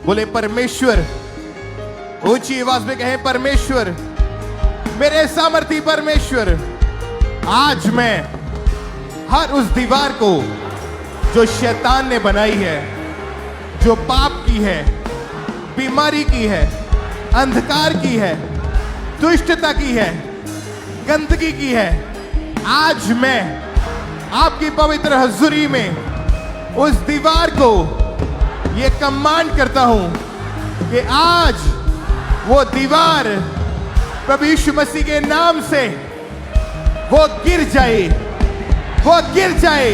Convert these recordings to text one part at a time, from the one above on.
बोले परमेश्वर, ऊंची आवाज में कहें परमेश्वर, मेरे सामर्थी परमेश्वर, आज मैं हर उस दीवार को जो शैतान ने बनाई है, जो पाप की है, बीमारी की है, अंधकार की है, दुष्टता की है, गंदगी की है, आज मैं आपकी पवित्र हजूरी में उस दीवार को ये कमांड करता हूं कि आज वो दीवार प्रभु यीशु मसीह के नाम से वो गिर जाए, वो गिर जाए,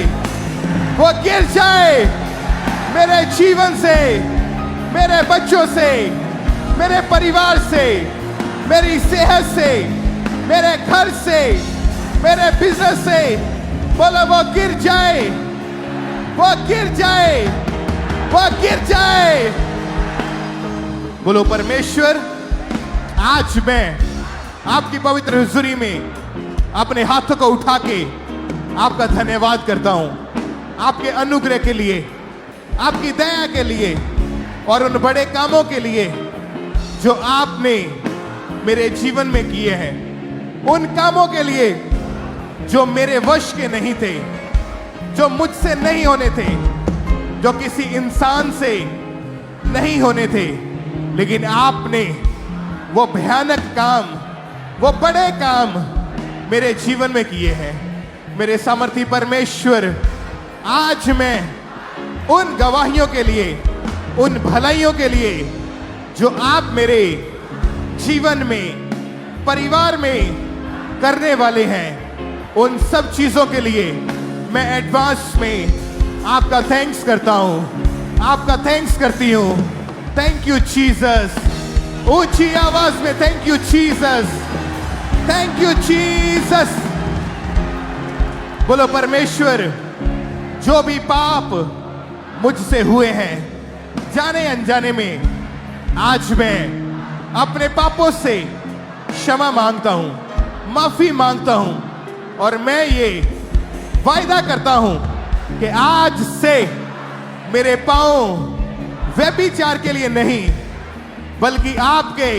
वो गिर जाए मेरे जीवन से, मेरे बच्चों से, मेरे परिवार से, मेरी सेहत से, मेरे घर से, मेरे बिजनेस से। बोलो वो गिर जाए, वो गिर जाए, वो गिर जाए। बोलो परमेश्वर, आज मैं आपकी पवित्र हुजूरी में अपने हाथों को उठा के आपका धन्यवाद करता हूं, आपके अनुग्रह के लिए, आपकी दया के लिए और उन बड़े कामों के लिए जो आपने मेरे जीवन में किए हैं, उन कामों के लिए जो मेरे वश के नहीं थे, जो मुझसे नहीं होने थे, जो किसी इंसान से नहीं होने थे, लेकिन आपने वो भयानक काम, वो बड़े काम मेरे जीवन में किए हैं। मेरे सामर्थी परमेश्वर, आज मैं उन गवाहियों के लिए, उन भलाइयों के लिए जो आप मेरे जीवन में, परिवार में करने वाले हैं, उन सब चीजों के लिए मैं एडवांस में आपका थैंक्स करता हूं, आपका थैंक्स करती हूं। Thank you Jesus. ऊंची आवाज में thank you Jesus, thank you Jesus. बोलो परमेश्वर, जो भी पाप मुझसे हुए हैं जाने अनजाने में, आज मैं अपने पापों से क्षमा मांगता हूं, माफी मांगता हूं और मैं ये वायदा करता हूं कि आज से मेरे पांव व्यभिचार के लिए नहीं बल्कि आपके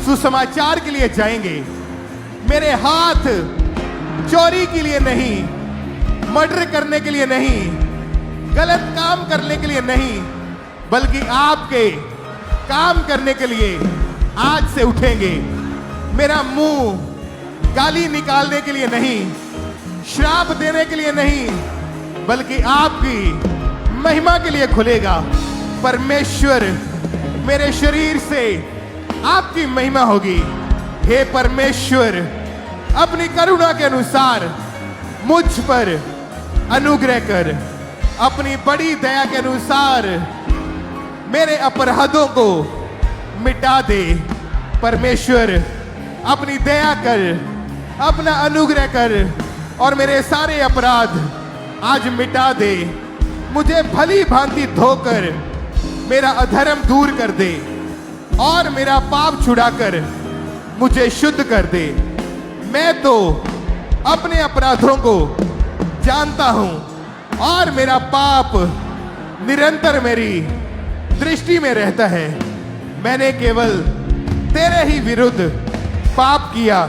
सुसमाचार के लिए जाएंगे। मेरे हाथ चोरी के लिए नहीं, मर्डर करने के लिए नहीं, गलत काम करने के लिए नहीं, बल्कि आपके काम करने के लिए आज से उठेंगे। मेरा मुंह गाली निकालने के लिए नहीं, श्राप देने के लिए नहीं, बल्कि आपकी महिमा के लिए खुलेगा। परमेश्वर, मेरे शरीर से आपकी महिमा होगी। हे परमेश्वर, अपनी करुणा के अनुसार मुझ पर अनुग्रह कर, अपनी बड़ी दया के अनुसार मेरे अपराधों को मिटा दे। परमेश्वर, अपनी दया कर, अपना अनुग्रह कर और मेरे सारे अपराध आज मिटा दे। मुझे भली भांति धोकर मेरा अधर्म दूर कर दे और मेरा पाप छुड़ाकर मुझे शुद्ध कर दे। मैं तो अपने अपराधों को जानता हूं और मेरा पाप निरंतर मेरी दृष्टि में रहता है। मैंने केवल तेरे ही विरुद्ध पाप किया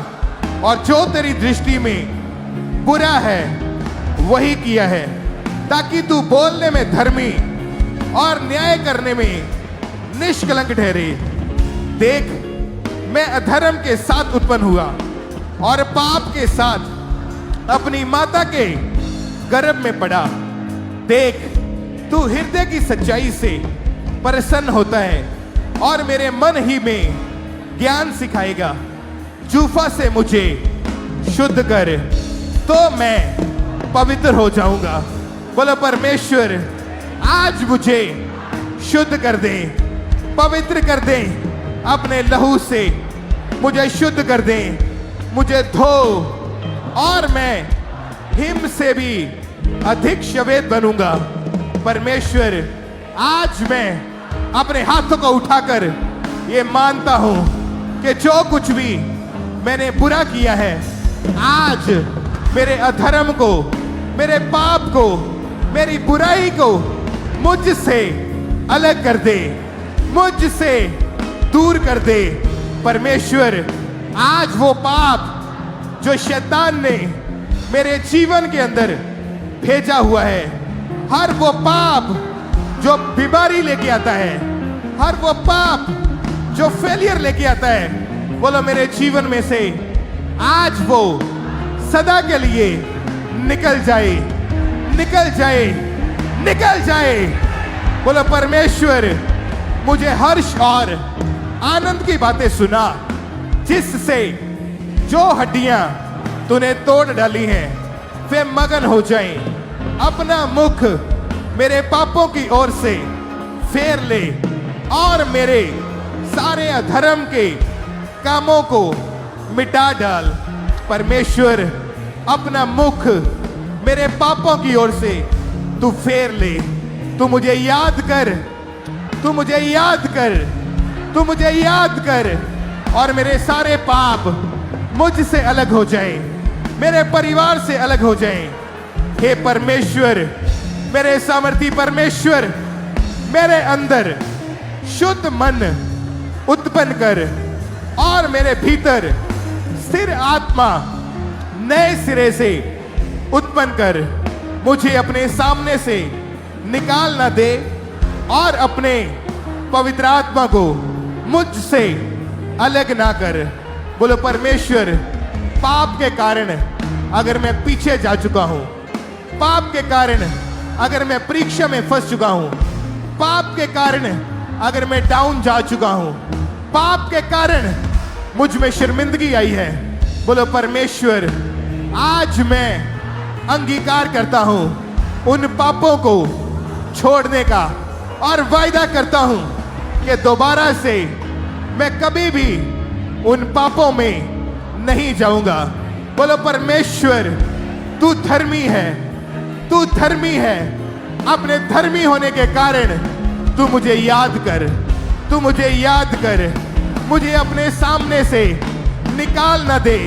और जो तेरी दृष्टि में बुरा है वही किया है, ताकि तू बोलने में धर्मी और न्याय करने में निष्कलंक ठहरे। देख, मैं अधर्म के साथ उत्पन्न हुआ और पाप के साथ अपनी माता के गर्भ में पड़ा। देख, तू हृदय की सच्चाई से प्रसन्न होता है और मेरे मन ही में ज्ञान सिखाएगा। जूफा से मुझे शुद्ध कर तो मैं पवित्र हो जाऊंगा। बोलो परमेश्वर, आज मुझे शुद्ध कर दे, पवित्र कर दे, अपने लहू से मुझे शुद्ध कर दे, मुझे धो और मैं हिम से भी अधिक श्वेत बनूंगा। परमेश्वर, आज मैं अपने हाथों को उठाकर ये मानता हूं कि जो कुछ भी मैंने बुरा किया है, आज मेरे अधर्म को, मेरे पाप को, मेरी बुराई को मुझसे अलग कर दे। मुझसे दूर कर दे। परमेश्वर, आज वो पाप जो शैतान ने मेरे जीवन के अंदर भेजा हुआ है, हर वो पाप जो बीमारी लेके आता है, हर वो पाप जो फेलियर लेके आता है, बोलो मेरे जीवन में से आज वो सदा के लिए निकल जाए, निकल जाए, निकल जाए। बोलो परमेश्वर, मुझे हर्ष और आनंद की बातें सुना, जिससे जो हड्डियां तूने तोड़ डाली हैं वे मगन हो जाएं। अपना मुख मेरे पापों की ओर से फेर ले और मेरे सारे अधर्म के कामों को मिटा डाल। परमेश्वर, अपना मुख मेरे पापों की ओर से तू फेर ले। तू मुझे याद कर, तू मुझे याद कर, तू मुझे याद कर, और मेरे सारे पाप मुझसे अलग हो जाएं, मेरे परिवार से अलग हो जाएं। हे परमेश्वर, मेरे सामर्थी परमेश्वर, मेरे अंदर शुद्ध मन उत्पन्न कर और मेरे भीतर स्थिर आत्मा नए सिरे से उत्पन्न कर। मुझे अपने सामने से निकाल ना दे और अपने पवित्र आत्मा को मुझसे अलग ना कर। बोलो परमेश्वर, पाप के कारण अगर मैं पीछे जा चुका हूं, पाप के कारण अगर मैं परीक्षा में फंस चुका हूं, पाप के कारण अगर मैं डाउन जा चुका हूं, पाप के कारण मुझ में शर्मिंदगी आई है, बोलो परमेश्वर, आज मैं अंगीकार करता हूं उन पापों को छोड़ने का और वायदा करता हूं कि दोबारा से मैं कभी भी उन पापों में नहीं जाऊंगा। बोलो परमेश्वर, तू धर्मी है, तू धर्मी है। अपने धर्मी होने के कारण तू मुझे याद कर, तू मुझे याद कर। मुझे अपने सामने से निकाल ना दे,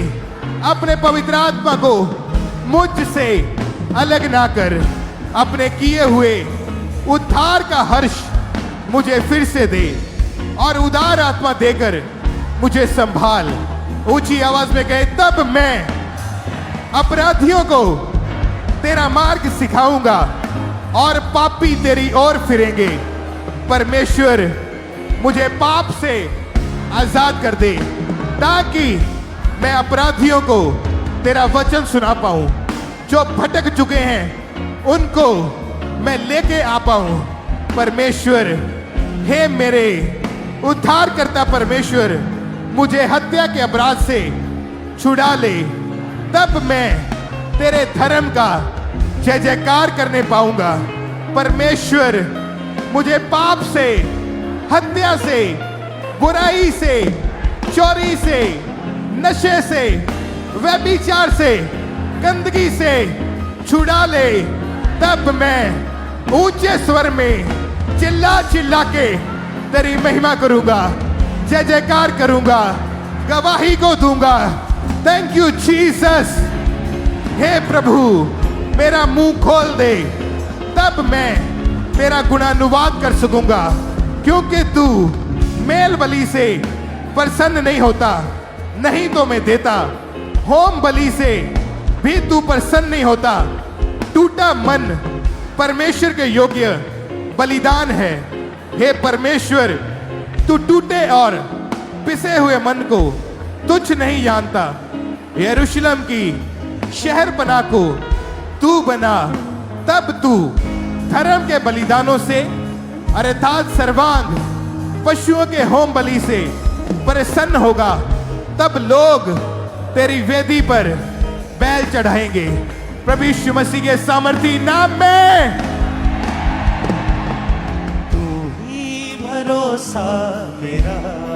अपने पवित्र आत्मा को मुझसे अलग ना कर। अपने किए हुए उद्धार का हर्ष मुझे फिर से दे और उदार आत्मा देकर मुझे संभाल। ऊंची आवाज में कहे, तब मैं अपराधियों को तेरा मार्ग सिखाऊंगा और पापी तेरी ओर फिरेंगे। परमेश्वर, मुझे पाप से आजाद कर दे ताकि मैं अपराधियों को तेरा वचन सुना पाऊं। जो भटक चुके हैं उनको मैं लेके आ पाऊं। परमेश्वर, हे मेरे उद्धार करता परमेश्वर, मुझे हत्या के अपराध से छुड़ा ले, तब मैं तेरे धर्म का जय जयकार करने पाऊंगा। परमेश्वर, मुझे पाप से, हत्या से, बुराई से, चोरी से, नशे से, व्यभिचार से, गंदगी से छुड़ा ले, तब मैं ऊंचे स्वर में चिल्ला चिल्ला के तेरी महिमा करूंगा, जय जयकार करूंगा, गवाही को दूंगा। Thank you Jesus. हे प्रभु, मेरा मुंह खोल दे, तब मैं तेरा गुणानुवाद कर सकूंगा, क्योंकि तू मेल बलि से प्रसन्न नहीं होता, नहीं तो मैं देता। होम बलि से भी तू प्रसन्न नहीं होता। टूटा मन परमेश्वर के योग्य बलिदान है। हे परमेश्वर, तू टूटे और पिसे हुए मन को तुच्छ नहीं जानता। यरूशलेम की शहरपनाह को तू बना, तब तू धर्म के बलिदानों से अर्थात सर्वांग पशुओं के होम बलि से प्रसन्न होगा। तब लोग तेरी वेदी पर बैल चढ़ाएंगे। प्रभु यीशु मसीह के सामर्थी नाम में। तू ही भरोसा मेरा।